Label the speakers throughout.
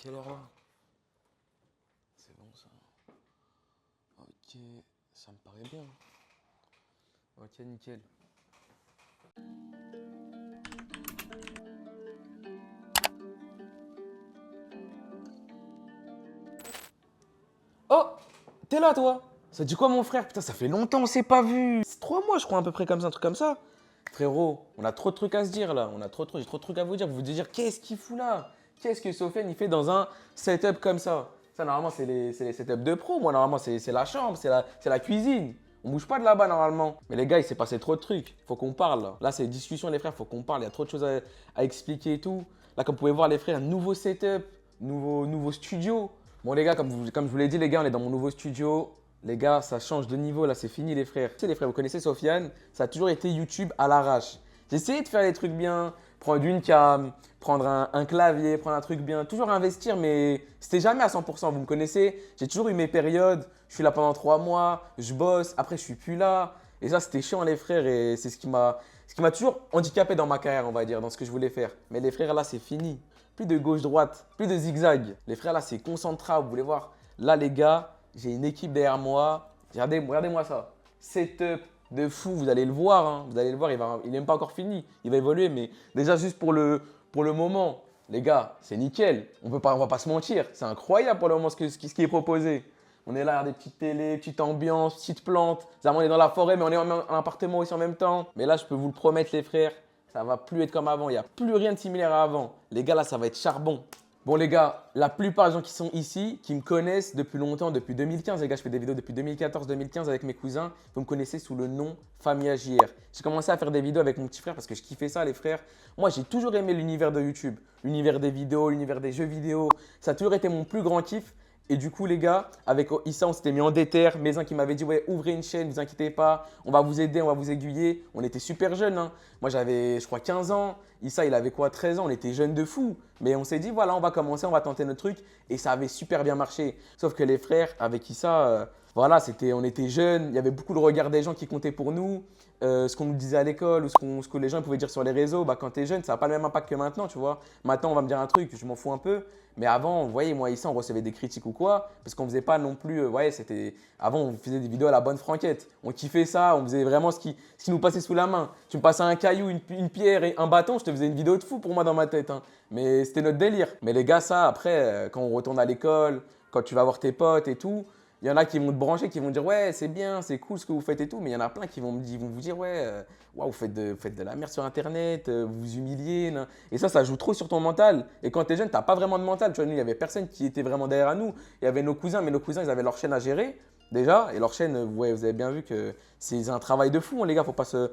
Speaker 1: Quelle heure là? C'est bon ça. Ok, ça me paraît bien. Ok, nickel. Oh, t'es là toi? Ça dit quoi mon frère? Putain, ça fait longtemps on s'est pas vu. C'est 3 mois je crois à peu près comme ça, un truc comme ça. Frérot, on a trop de trucs à se dire là. J'ai trop de trucs à vous dire. Vous vous dire qu'est-ce qu'il fout là? Qu'est-ce que Sofiane il fait dans un setup comme ça? Ça normalement c'est les setups de pro. Moi normalement c'est la chambre, c'est la cuisine. On bouge pas de là-bas normalement. Mais les gars, il s'est passé trop de trucs. Faut qu'on parle là. Là c'est discussion les frères, faut qu'on parle. Il y a trop de choses à expliquer et tout. Là comme vous pouvez voir les frères, nouveau setup, nouveau studio. Bon les gars, comme je vous l'ai dit les gars, on est dans mon nouveau studio. Les gars, ça change de niveau là, c'est fini les frères. Tu sais les frères, vous connaissez Sofiane, ça a toujours été YouTube à l'arrache. J'ai essayé de faire les trucs bien, prendre une cam, prendre un clavier, prendre un truc bien, toujours investir, mais c'était jamais à 100%. Vous me connaissez, j'ai toujours eu mes périodes. Je suis là pendant 3 mois, je bosse, après je suis plus là. Et ça, c'était chiant les frères et c'est ce qui m'a toujours handicapé dans ma carrière, on va dire, dans ce que je voulais faire. Mais les frères là, c'est fini. Plus de gauche-droite, plus de zigzag. Les frères là, c'est concentré, vous voulez voir. Là les gars, j'ai une équipe derrière moi. Regardez-moi ça. Setup de fou, vous allez le voir. Hein. Vous allez le voir, il n'est même pas encore fini. Il va évoluer, mais déjà juste pour le moment, les gars, c'est nickel. On va pas se mentir. C'est incroyable pour le moment ce qui est proposé. On est là, des petites télé, petite ambiance, petite plante. On est dans la forêt, mais on est en appartement aussi en même temps. Mais là, je peux vous le promettre, les frères, ça va plus être comme avant. Il n'y a plus rien de similaire à avant. Les gars, là, ça va être charbon. Bon les gars, la plupart des gens qui sont ici, qui me connaissent depuis longtemps, depuis 2015, les gars, je fais des vidéos depuis 2014-2015 avec mes cousins, vous me connaissez sous le nom Famille JR. J'ai commencé à faire des vidéos avec mon petit frère parce que je kiffais ça les frères. Moi j'ai toujours aimé l'univers de YouTube, l'univers des vidéos, l'univers des jeux vidéo, ça a toujours été mon plus grand kiff. Et du coup les gars, avec Issa on s'était mis en déter, Maison qui m'avait dit ouais ouvrez une chaîne, vous inquiétez pas, on va vous aider, on va vous aiguiller. On était super jeunes, hein. Moi j'avais je crois 15 ans, Issa il avait quoi 13 ans, on était jeunes de fou. Mais on s'est dit voilà on va commencer, on va tenter notre truc et ça avait super bien marché. Sauf que les frères avec Issa, voilà on était jeunes, il y avait beaucoup de regard des gens qui comptaient pour nous. Ce qu'on nous disait à l'école ou ce que les gens pouvaient dire sur les réseaux, bah, quand tu es jeune, ça n'a pas le même impact que maintenant, tu vois. Maintenant, on va me dire un truc, je m'en fous un peu. Mais avant, vous voyez, moi, ici, on recevait des critiques ou quoi, parce qu'on faisait pas non plus, avant, on faisait des vidéos à la bonne franquette. On kiffait ça, on faisait vraiment ce qui nous passait sous la main. Tu me passais un caillou, une pierre et un bâton, je te faisais une vidéo de fou pour moi dans ma tête, hein. Mais c'était notre délire. Mais les gars, ça, après, quand on retourne à l'école, quand tu vas voir tes potes et tout, il y en a qui vont te brancher, qui vont dire ouais, c'est bien, c'est cool ce que vous faites et tout. Mais il y en a plein qui vont vous dire ouais, waouh, vous faites de la merde sur Internet, vous vous humiliez. Nan. Et ça joue trop sur ton mental. Et quand tu es jeune, tu n'as pas vraiment de mental. Tu vois, nous, il n'y avait personne qui était vraiment derrière nous. Il y avait nos cousins, mais nos cousins, ils avaient leur chaîne à gérer déjà. Et leur chaîne, ouais, vous avez bien vu que c'est un travail de fou, hein, les gars. Faut pas se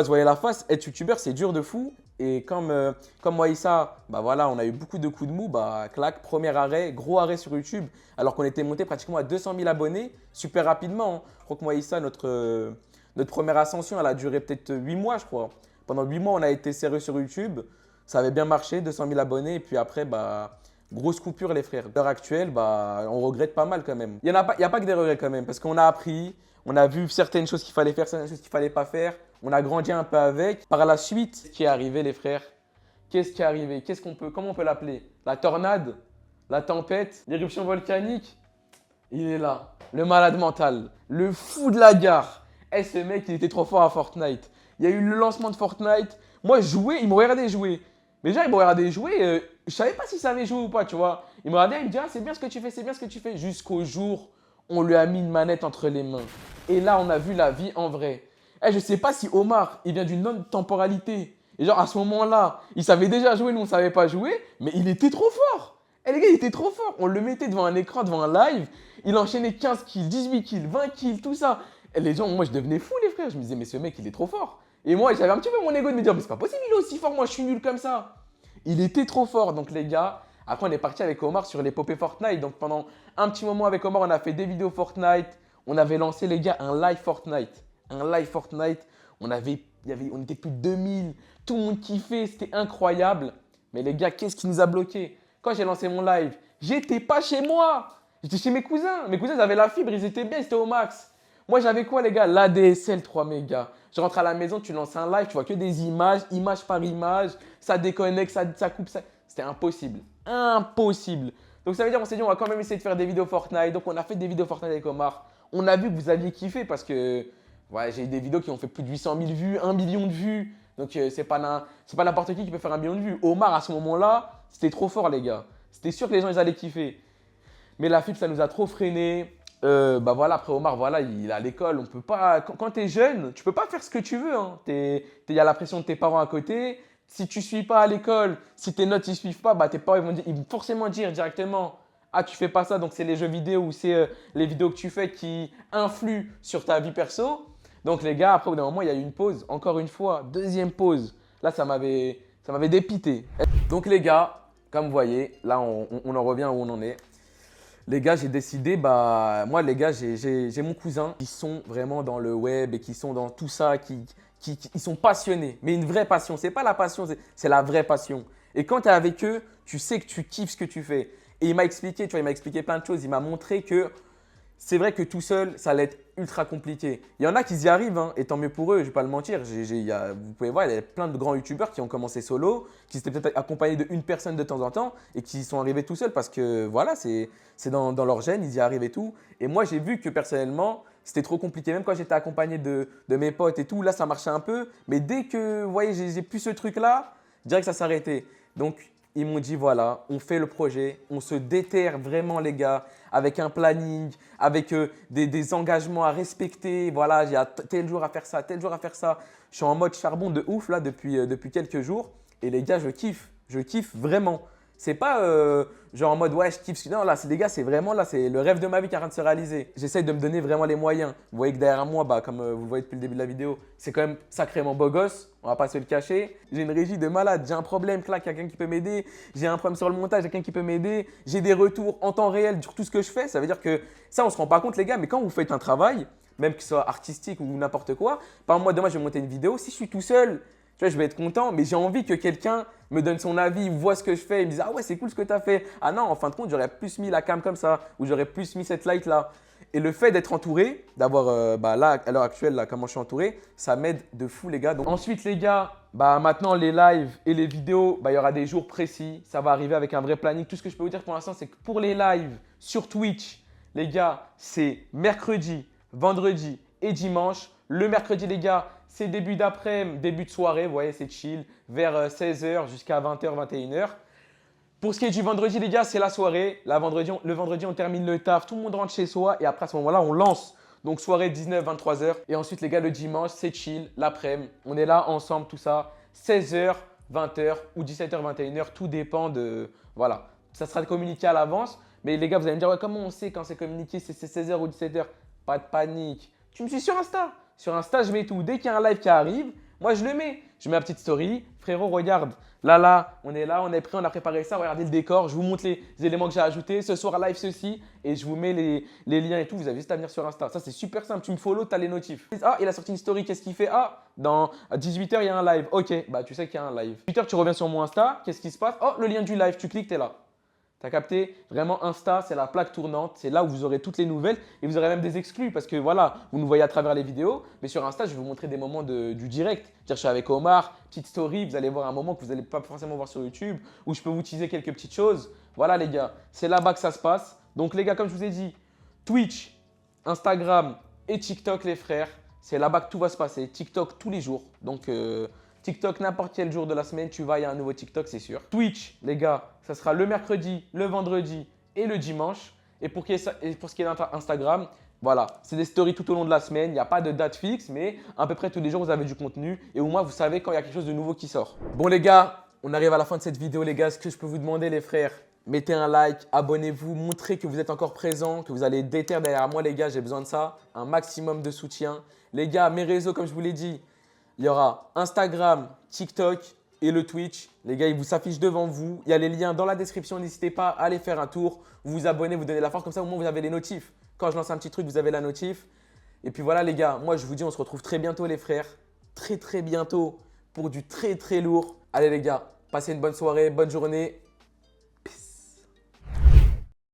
Speaker 1: voiler la face. Être youtubeur, c'est dur de fou. Et comme moi et Issa, bah voilà, on a eu beaucoup de coups de mou. Bah, clac, premier arrêt, gros arrêt sur YouTube. Alors qu'on était monté pratiquement à 200 000 abonnés super rapidement. Hein. Je crois que moi et Issa, notre première ascension, elle a duré peut-être 8 mois, je crois. Pendant 8 mois, on a été sérieux sur YouTube. Ça avait bien marché, 200 000 abonnés. Et puis après, bah, grosse coupure, les frères. À l'heure actuelle, bah, on regrette pas mal quand même. Il n'y a pas que des regrets quand même. Parce qu'on a appris, on a vu certaines choses qu'il fallait faire, certaines choses qu'il ne fallait pas faire. On a grandi un peu avec. Par la suite, ce qui est arrivé, les frères, qu'est-ce qui est arrivé? Comment on peut l'appeler? La tornade? La tempête? L'éruption volcanique? Il est là. Le malade mental. Le fou de la gare. Eh, ce mec, il était trop fort à Fortnite. Il y a eu le lancement de Fortnite. Moi, je jouais, il me regardait jouer. Mais déjà, il me regardait jouer. Je savais pas s'il savait jouer ou pas, tu vois. Il me regardait, il me dit, ah, c'est bien ce que tu fais, c'est bien ce que tu fais. Jusqu'au jour, on lui a mis une manette entre les mains. Et là, on a vu la vie en vrai. Eh, je sais pas si Omar, il vient d'une autre temporalité. Et genre, à ce moment-là, il savait déjà jouer, nous, on savait pas jouer. Mais il était trop fort. Eh, les gars, il était trop fort. On le mettait devant un écran, devant un live. Il enchaînait 15 kills, 18 kills, 20 kills, tout ça. Et les gens, moi, je devenais fou, les frères. Je me disais, mais ce mec, il est trop fort. Et moi, j'avais un petit peu mon ego de me dire, mais c'est pas possible, il est aussi fort. Moi, je suis nul comme ça. Il était trop fort. Donc, les gars, après, on est parti avec Omar sur l'épopée Fortnite. Donc, pendant un petit moment avec Omar, on a fait des vidéos Fortnite. On avait lancé, les gars, un live Fortnite. Un live Fortnite. On était plus de 2000. Tout le monde kiffait. C'était incroyable. Mais les gars, qu'est-ce qui nous a bloqués? Quand j'ai lancé mon live, j'étais pas chez moi. J'étais chez mes cousins. Mes cousins, ils avaient la fibre, ils étaient bien, ils étaient au max. Moi, j'avais quoi, les gars? L'ADSL 3 mégas. Je rentre à la maison, tu lances un live, tu vois que des images, image par image. Ça déconnecte, ça coupe, ça. C'était impossible. impossible. Donc ça veut dire, on s'est dit, on va quand même essayer de faire des vidéos Fortnite. Donc on a fait des vidéos Fortnite avec Omar. On a vu que vous aviez kiffé parce que ouais, j'ai eu des vidéos qui ont fait plus de 800 000 vues, 1 million de vues. Donc c'est pas n'importe qui peut faire 1 million de vues. Omar, à ce moment-là, c'était trop fort, les gars. C'était sûr que les gens, ils allaient kiffer. Mais la FIP, ça nous a trop freiné. Bah voilà, après Omar, voilà, il est à l'école. On peut pas. Quand tu es jeune, tu peux pas faire ce que tu veux. Hein. Il y a la pression de tes parents à côté. Si tu suis pas à l'école, si tes notes ne suivent pas, bah tes parents ils vont forcément dire directement: ah, tu fais pas ça, donc c'est les jeux vidéo ou c'est les vidéos que tu fais qui influent sur ta vie perso. Donc les gars, après au bout d'un moment, il y a eu une pause. Encore une fois, deuxième pause. Là, ça m'avait dépité. Donc les gars, comme vous voyez, là on en revient où on en est. Les gars, j'ai décidé, bah moi les gars, j'ai mon cousin qui sont vraiment dans le web et qui sont dans tout ça, ils sont passionnés, mais une vraie passion. C'est pas la passion, c'est la vraie passion. Et quand tu es avec eux, tu sais que tu kiffes ce que tu fais. Et il m'a expliqué, tu vois, il m'a expliqué plein de choses. Il m'a montré que c'est vrai que tout seul, ça allait être ultra compliqué. Il y en a qui y arrivent, hein, et tant mieux pour eux, je ne vais pas le mentir. Vous pouvez voir, il y a plein de grands youtubeurs qui ont commencé solo, qui s'étaient peut-être accompagnés d'une personne de temps en temps et qui sont arrivés tout seuls parce que voilà, c'est dans leur gène, ils y arrivent et tout. Et moi, j'ai vu que personnellement, c'était trop compliqué. Même quand j'étais accompagné de mes potes et tout, là, ça marchait un peu. Mais dès que, vous voyez, j'ai plus ce truc-là, je dirais que ça s'arrêtait. Donc, ils m'ont dit, voilà, on fait le projet, on se déterre vraiment les gars, avec un planning, avec des engagements à respecter. Voilà, il y a tel jour à faire ça, tel jour à faire ça. Je suis en mode charbon de ouf là depuis quelques jours. Et les gars, je kiffe vraiment. C'est pas genre en mode ouais, je kiffe. Non, là, les gars, c'est vraiment là, c'est le rêve de ma vie qui est en train de se réaliser. J'essaie de me donner vraiment les moyens. Vous voyez que derrière moi, bah, comme vous le voyez depuis le début de la vidéo, c'est quand même sacrément beau gosse. On va pas se le cacher. J'ai une régie de malade. J'ai un problème, clac, il y a quelqu'un qui peut m'aider. J'ai un problème sur le montage, il y a quelqu'un qui peut m'aider. J'ai des retours en temps réel sur tout ce que je fais. Ça veut dire que ça, on se rend pas compte, les gars, mais quand vous faites un travail, même que ce soit artistique ou n'importe quoi, par exemple, moi, demain, je vais monter une vidéo. Si je suis tout seul, tu vois, je vais être content, mais j'ai envie que quelqu'un me donne son avis, voit ce que je fais et me dise: ah ouais, c'est cool ce que tu as fait. Ah non, en fin de compte, j'aurais plus mis la cam comme ça ou j'aurais plus mis cette light là. Et le fait d'être entouré, d'avoir bah là, à l'heure actuelle, là, comment je suis entouré, ça m'aide de fou, les gars. Donc, ensuite, les gars, bah maintenant, les lives et les vidéos, bah, il y aura des jours précis. Ça va arriver avec un vrai planning. Tout ce que je peux vous dire pour l'instant, c'est que pour les lives sur Twitch, les gars, c'est mercredi, vendredi et dimanche. Le mercredi, les gars, c'est début d'après-midi, début de soirée, vous voyez, c'est chill, vers 16h jusqu'à 20h, 21h. Pour ce qui est du vendredi, les gars, c'est la soirée. Le vendredi, on termine le taf, tout le monde rentre chez soi et après, à ce moment-là, on lance. Donc, soirée 19, 23h. Et ensuite, les gars, le dimanche, c'est chill, l'après-midi. On est là ensemble, tout ça, 16h, 20h ou 17h, 21h. Tout dépend de… Voilà, ça sera communiqué à l'avance. Mais les gars, vous allez me dire: ouais, comment on sait quand c'est communiqué, c'est 16h ou 17h? Pas de panique. Tu me suis sur Insta. Sur Insta, je mets tout. Dès qu'il y a un live qui arrive, moi, je le mets. Je mets ma petite story. Frérot, regarde. Là, on est là, on est prêt, on a préparé ça. Regardez le décor. Je vous montre les éléments que j'ai ajoutés. Ce soir, live ceci. Et je vous mets les liens et tout. Vous avez juste à venir sur Insta. Ça, c'est super simple. Tu me follow, tu as les notifs. Ah, il a sorti une story. Qu'est-ce qu'il fait? Ah, à 18h, il y a un live. Ok, bah tu sais qu'il y a un live. 18h, tu reviens sur mon Insta. Qu'est-ce qui se passe? Oh, le lien du live. Tu cliques, tu es là. T'as capté? Vraiment, Insta, c'est la plaque tournante. C'est là où vous aurez toutes les nouvelles et vous aurez même des exclus parce que voilà, vous nous voyez à travers les vidéos. Mais sur Insta, je vais vous montrer des moments du direct. C'est-à-dire, je suis avec Omar, petite story. Vous allez voir un moment que vous n'allez pas forcément voir sur YouTube où je peux vous teaser quelques petites choses. Voilà, les gars, c'est là-bas que ça se passe. Donc, les gars, comme je vous ai dit, Twitch, Instagram et TikTok, les frères, c'est là-bas que tout va se passer. TikTok tous les jours. Donc, TikTok, n'importe quel jour de la semaine, tu vas, il y a un nouveau TikTok, c'est sûr. Twitch, les gars, ça sera le mercredi, le vendredi et le dimanche. Et pour ce qui est d'Instagram, voilà, c'est des stories tout au long de la semaine. Il n'y a pas de date fixe, mais à peu près tous les jours, vous avez du contenu. Et au moins, vous savez quand il y a quelque chose de nouveau qui sort. Bon, les gars, on arrive à la fin de cette vidéo, les gars. Ce que je peux vous demander, les frères, mettez un like, abonnez-vous, montrez que vous êtes encore présents, que vous allez déterre derrière moi, les gars. J'ai besoin de ça. Un maximum de soutien. Les gars, mes réseaux, comme je vous l'ai dit, il y aura Instagram, TikTok et le Twitch. Les gars, ils vous s'affichent devant vous. Il y a les liens dans la description. N'hésitez pas à aller faire un tour. Vous vous abonnez, vous donnez la force. Comme ça, au moins, vous avez les notifs. Quand je lance un petit truc, vous avez la notif. Et puis voilà, les gars. Moi, je vous dis, on se retrouve très bientôt, les frères. Très, très bientôt pour du très, très lourd. Allez, les gars, passez une bonne soirée, bonne journée.